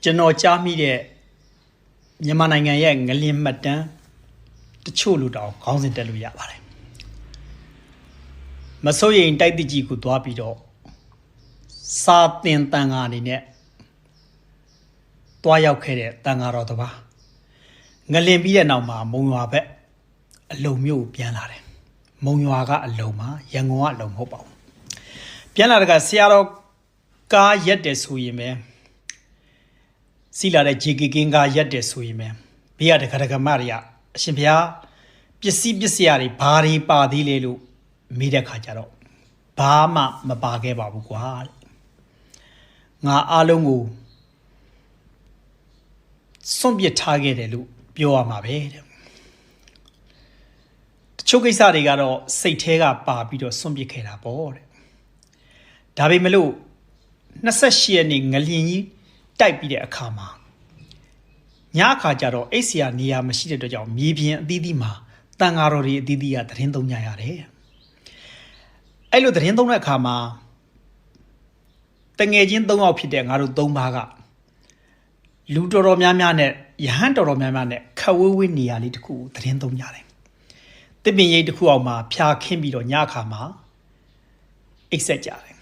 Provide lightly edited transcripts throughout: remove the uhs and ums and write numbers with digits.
ကျွန်တော်ကြားမိတဲ့မြန်မာနိုင်ငံရဲ့ငလျင်မှတ်တမ်းတချို့လူတောင်ခေါင်းစဉ်တက်လို့ရပါတယ်မစိုးရိမ်တိုက်တိကြီးကိုသွားပြီးတော့စာသင်တန်ခါအနေနဲ့တွားရောက်ခဲ့တဲ့တန်ခါတော်တစ်ပါးငလျင်ပြီးတဲ့နောက်မှာမုံရွာဘက်အလုံမြို့ပြန်လာတယ်မုံရွာကအလုံမှာရန်ကုန်ကအလုံမဟုတ်ပါဘူးပြန်လာတဲ့ကဆရာတော်ကားရက်တယ်ဆိုရင်ပဲစီလာတဲ့ JK ကားရက်တယ်ဆိုရင်ပဲဘေးကတခါတခါမတွေကအရှင်ဘုရားပစ္စည်းတွေဘာတွေပါသေးလဲလို့မေးတဲ့ခါကျတော့ဘာမှမပါခဲ့ပါဘူးကွာငါအားလုံးကိုစွန့်ပစ်ထားခဲ့တယ်လို့ပြောရမှာပဲတဲ့တချို့ကိစ္စတွေကတော့စိတ်ထဲကပါပြီးတော့စွန့်ပစ်ခဲ့တာပေါ့တဲ့ဒါပေမဲ့လို့28ရက်နေ့ငလျင်ကြီးတိုက်ပြီးတဲ့အခါမှာညအခါကျတော့အိတ်ဆရာနေရာမရှိတဲ့အတွက်ကြောင့်မြေပြင်အသီးသီးမှာတန်ဃာတော်တွေအသီးသီးကသတင်းသုံးကြရတယ်အဲ့လိုသတင်းသုံးတဲ့အခါမှာတငယ်ချင်း3ယောက်ဖြစ်တဲ့ငါတို့3ပါးကလူတော်တော်များများနဲ့ယဟန်တော်တော်များများနဲ့ခက်ဝေးဝေးနေရာလေးတစ်ခုသတင်းသုံးကြတယ်တစ်ပင်ရိပ်တစ်ခုအောင်မှာဖြာခင်းပြီးတော့ညအခါမှာအိတ်ဆက်ကြတယ်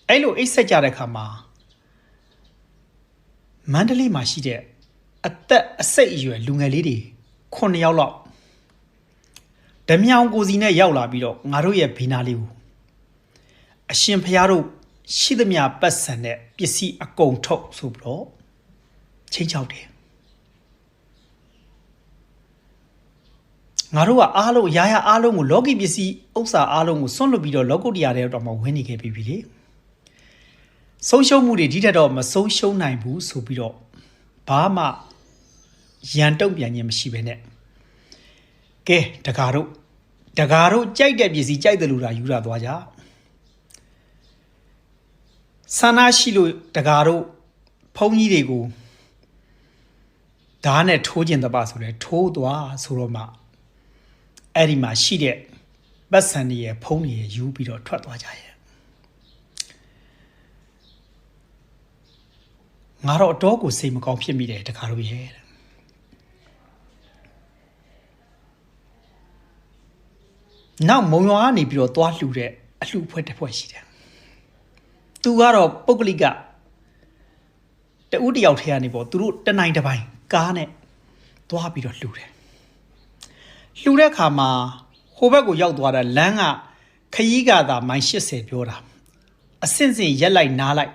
အဲ့လိုအိတ်ဆက်ကြတဲ့အခါမှာမန္တလေးမှာရှိတဲ့အသက်အစိတ်အရွယ်လူငယ်လေးတွေ9ယောက်လောက်ဓမြောင်ကိုစီနဲ့ရောက်လာပြီးတော့ငါတို့ရဲ့ဘေးနာလေးကိုအရှင်ဖျားတို့ရှိသမျှပတ်စံတဲ့ပစ္စည်းအကုန်ထုတ်ဆိုပြီးတော့ချိန်ချောက်တယ်ငါတို့ကအားလုံးရာအားလုံးကိုလောကီပစ္စည်းဥစ္စာအားလုံးကိုစွန့်လွတ်ပြီးတော့လောကုတ္တရာတဲ့တော့မှဝင်နေခဲ့ပြီလေဆုံးရှုံးမှုတွေဒီထက်တော့မဆုံးရှုံးနိုင်ဘူးဆိုပြီးတော့ဘာမှရန်တုံ့ပြန်ခြင်းမရှိဘဲနဲ့ကဲတကားတို့ကြိုက်တဲ့ပစ္စည်းကြိုက်တယ်လို့သာယူရသွားကြဆန္ဒရှိလို့တကားတို့ဖုန်းကြီးတွေကိုဓာတ်နဲ့ထိုးကျင်တပါဆိုလဲထိုးသွားဆိုတော့မှအဲ့ဒီမှာရှိတဲ့ပတ်စံတွေရဲ့ဖုန်းတွေရဲ့ယူပြီးတော့ထွက်သွားကြရဲ့ငါတော့အတော်ကိုစိတ်မကောင်းဖြစ်မိတယ်တခါတော့ရဲ့နောက်မုံရွာကနေပြီးတော့သွားလှူတဲ့အလှူအဖွဲ့တစ်ဖွဲ့ရှိတယ်သူကတော့ပုဂ္ဂလိကတဦးတယောက်ထဲကနေပေါ့သူတို့တနိုင်တစ်ပိုင်းကားနဲ့သွားပြီးတော့လှူတယ်လှူတဲ့အခါမှာဟိုဘက်ကိုရောက်သွားတာလမ်းကခရီးကသာမိုင်80ပြောတာအဆင့်ရက်လိုက်နားလိုက်